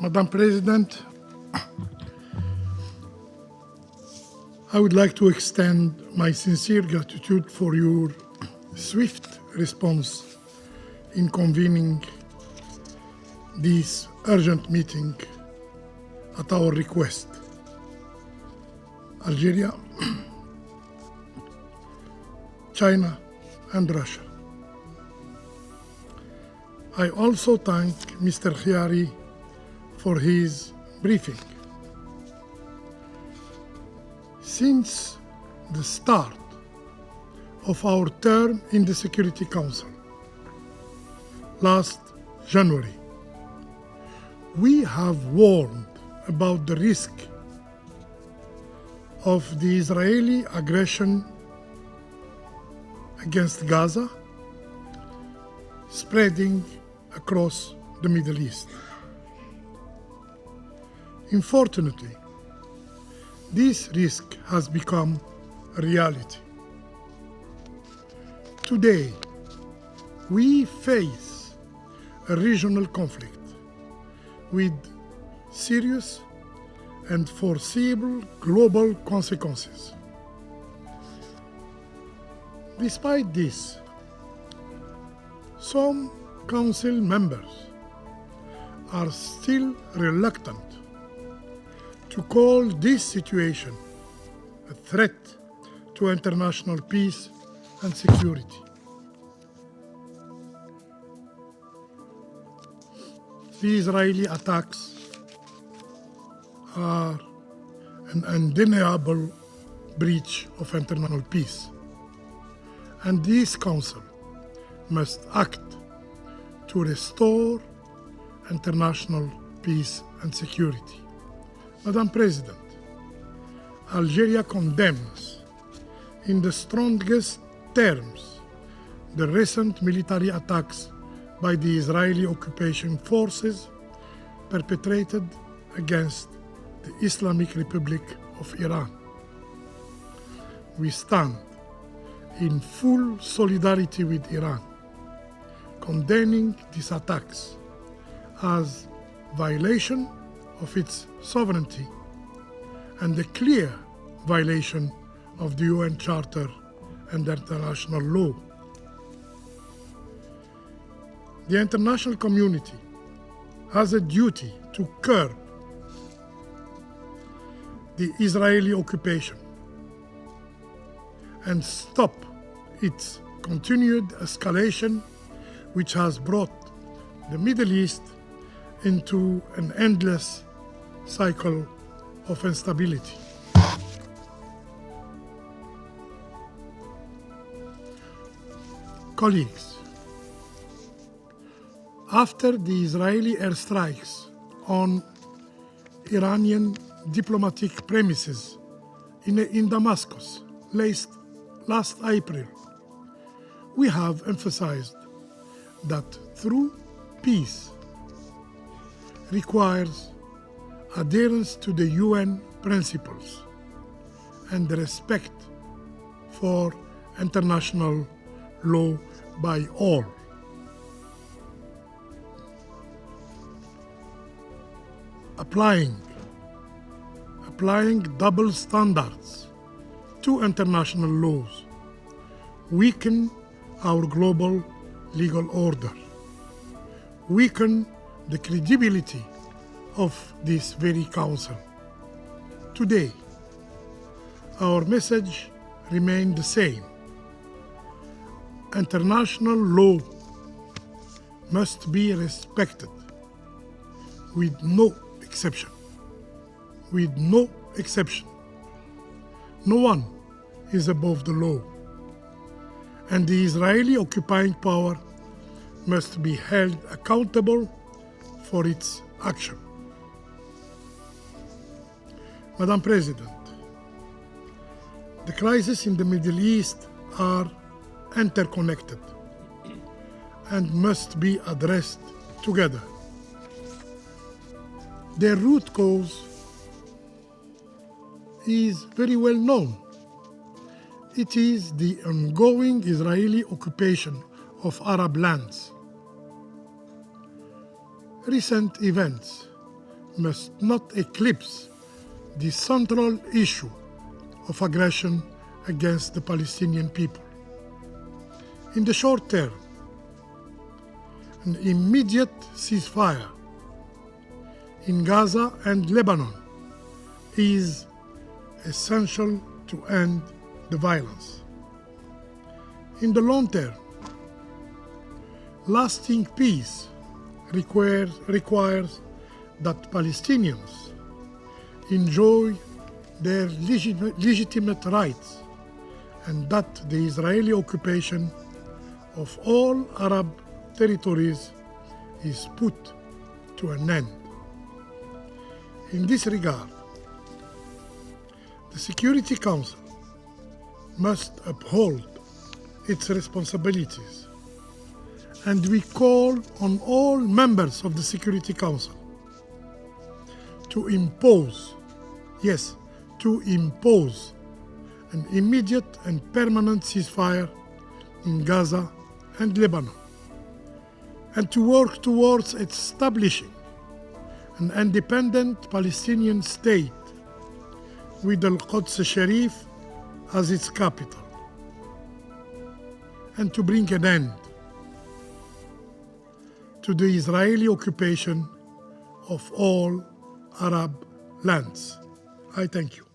Madam President, I would like to extend my sincere gratitude for your swift response in convening this urgent meeting at our request. Algeria, China, and Russia. I also thank Mr. Khiari for his briefing. Since the start of our term in the Security Council last January, we have warned about the risk of the Israeli aggression against Gaza spreading across the Middle East. Unfortunately, this risk has become a reality. Today, we face a regional conflict with serious and foreseeable global consequences. Despite this, some Council members are still reluctant to call this situation a threat to international peace and security. The Israeli attacks are an undeniable breach of international peace, and this Council must act to restore international peace and security. Madam President, Algeria condemns in the strongest terms the recent military attacks by the Israeli occupation forces perpetrated against the Islamic Republic of Iran. We stand in full solidarity with Iran, condemning these attacks as violation of its sovereignty and a clear violation of the UN Charter and international law. The international community has a duty to curb the Israeli occupation and stop its continued escalation, which has brought the Middle East into an endless cycle of instability. Colleagues, after the Israeli airstrikes on Iranian diplomatic premises in Damascus last April, we have emphasized that true peace requires adherence to the UN principles and respect for international law by all. Applying double standards to international laws weaken our global legal order, weaken the credibility of this very council. Today, our message remains the same. International law must be respected with no exception. With no exception. No one is above the law, and the Israeli occupying power must be held accountable for its action. Madam President, the crises in the Middle East are interconnected and must be addressed together. Their root cause is very well known. It is the ongoing Israeli occupation of Arab lands. Recent events must not eclipse the central issue of aggression against the Palestinian people. In the short term, an immediate ceasefire in Gaza and Lebanon is essential to end the violence. In the long term, lasting peace requires that Palestinians enjoy their legitimate rights and that the Israeli occupation of all Arab territories is put to an end. In this regard, the Security Council must uphold its responsibilities, and we call on all members of the Security Council to impose, yes, to impose an immediate and permanent ceasefire in Gaza and Lebanon, and to work towards establishing an independent Palestinian state with Al-Quds Sharif as its capital, and to bring an end to the Israeli occupation of all Arab lands. I thank you.